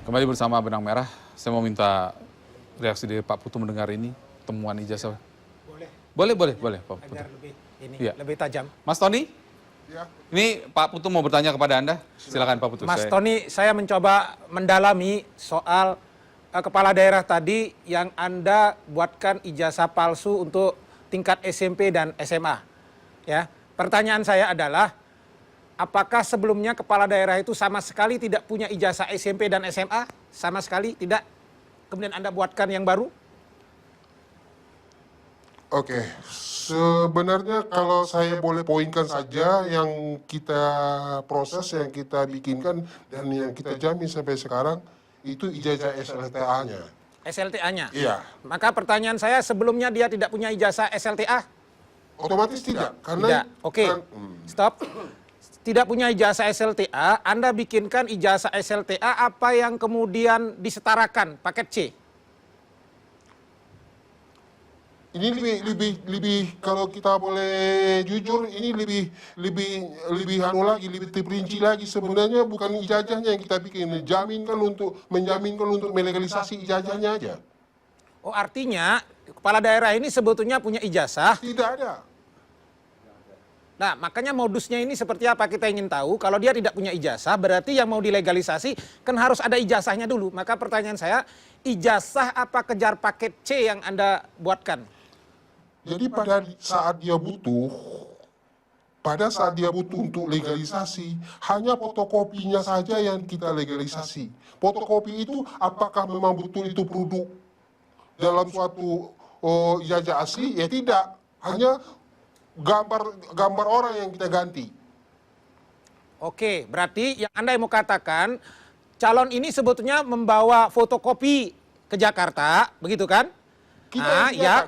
Kembali bersama Benang Merah, saya mau minta reaksi dari Pak Putu mendengar ini, temuan ijazah. Boleh, Pak Putu. Agar lebih Iya. lebih tajam. Mas Tony, Ya. ini Pak Putu mau bertanya kepada Anda. Silakan Pak Putu. Mas Tony, saya mencoba mendalami soal kepala daerah tadi yang Anda buatkan ijazah palsu untuk tingkat SMP dan SMA. Ya, pertanyaan saya adalah, apakah sebelumnya kepala daerah itu sama sekali tidak punya ijazah SMP dan SMA? Sama sekali tidak? Kemudian Anda buatkan yang baru? Oke, sebenarnya kalau saya boleh poinkan saja yang kita proses, yang kita bikinkan, dan yang kita jamin sampai sekarang, itu ijazah SLTA-nya. SLTA-nya? Iya. Maka pertanyaan saya, sebelumnya dia tidak punya ijazah SLTA? Otomatis tidak, karena... Tidak. Oke, stop. Tidak punya ijazah SLTA, Anda bikinkan ijazah SLTA apa yang kemudian disetarakan, paket C? Ini lebih kalau kita boleh jujur, ini lebih anu lagi, lebih terperinci lagi. Sebenarnya bukan ijazahnya yang kita bikin, menjaminkan untuk melegalisasi ijazahnya aja. Oh, artinya kepala daerah ini sebetulnya punya ijazah. Tidak ada. Nah, makanya modusnya ini seperti apa kita ingin tahu. Kalau dia tidak punya ijazah, berarti yang mau dilegalisasi kan harus ada ijazahnya dulu. Maka pertanyaan saya, ijazah apa kejar paket C yang Anda buatkan? Jadi pada saat dia butuh untuk legalisasi, hanya fotokopinya saja yang kita legalisasi. Fotokopi itu apakah memang betul itu produk dalam suatu ijazah asli? Ya tidak, hanya gambar orang yang kita ganti. Oke, berarti yang Anda mau katakan, calon ini sebetulnya membawa fotokopi ke Jakarta, begitu kan? Kita yang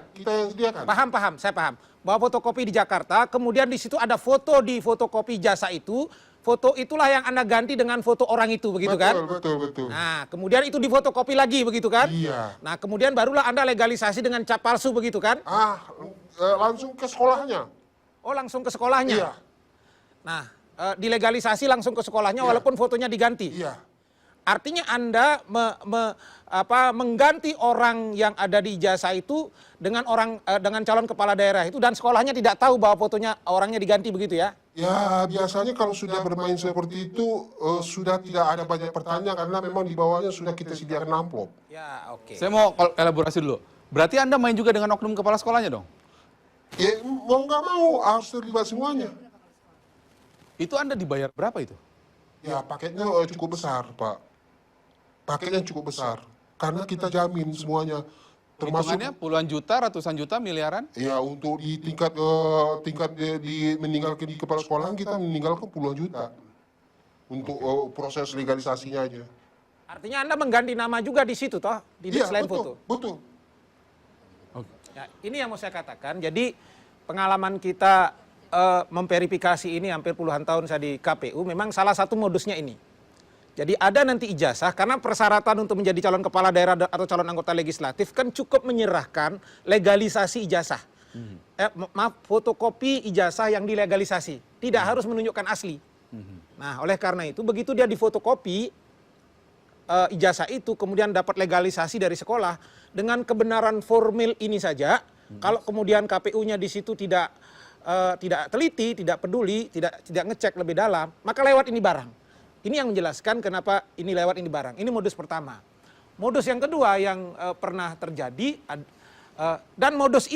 sediakan. Paham, saya paham. Bawa fotokopi di Jakarta, kemudian di situ ada foto di fotokopi jasa itu, foto itulah yang Anda ganti dengan foto orang itu, begitu kan? Betul. Nah, kemudian itu difotokopi lagi, begitu kan? Iya. Nah, kemudian barulah Anda legalisasi dengan cap palsu, begitu kan? Langsung ke sekolahnya. Oh, langsung ke sekolahnya? Iya. Nah, dilegalisasi langsung ke sekolahnya Iya. walaupun fotonya diganti? Iya. Artinya Anda mengganti orang yang ada di ijazah itu dengan calon kepala daerah itu, dan sekolahnya tidak tahu bahwa fotonya orangnya diganti, begitu ya? Ya, biasanya kalau sudah bermain seperti itu sudah tidak ada banyak pertanyaan karena memang di bawahnya sudah kita sediakan amplop. Ya, oke. Saya mau elaborasi dulu. Berarti Anda main juga dengan oknum kepala sekolahnya dong? Ya, mau nggak mau harus terlibat semuanya. Itu Anda dibayar berapa itu? Ya, paketnya cukup besar, Pak. Paketnya cukup besar. Karena kita jamin semuanya. Termasuk Hitungannya puluhan juta, ratusan juta, miliaran? ya untuk di tingkat meninggalkan di kepala sekolah kita meninggalkan puluhan juta. Untuk proses legalisasinya aja. Artinya Anda mengganti nama juga di situ toh, selain foto. Betul. Ya, ini yang mau saya katakan. Jadi pengalaman kita memverifikasi ini hampir puluhan tahun saya di KPU, memang salah satu modusnya ini. Jadi ada nanti ijazah, karena persyaratan untuk menjadi calon kepala daerah atau calon anggota legislatif kan cukup menyerahkan legalisasi ijazah. Fotokopi ijazah yang dilegalisasi. Tidak harus menunjukkan asli. Nah, oleh karena itu begitu dia difotokopi ijazah itu, kemudian dapat legalisasi dari sekolah, dengan kebenaran formil ini saja, kalau kemudian KPU-nya di situ tidak teliti, tidak peduli, tidak ngecek lebih dalam, maka lewat ini barang. Ini yang menjelaskan kenapa ini lewat ini barang. Ini modus pertama. Modus yang kedua yang pernah terjadi, dan modus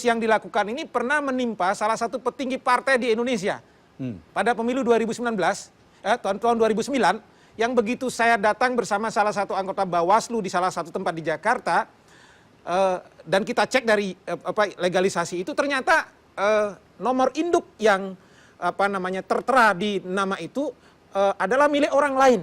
yang dilakukan ini pernah menimpa salah satu petinggi partai di Indonesia. Pada pemilu 2019, tahun 2009, yang begitu saya datang bersama salah satu anggota Bawaslu di salah satu tempat di Jakarta, dan kita cek dari legalisasi itu, ternyata nomor induk yang tertera di nama itu adalah milik orang lain.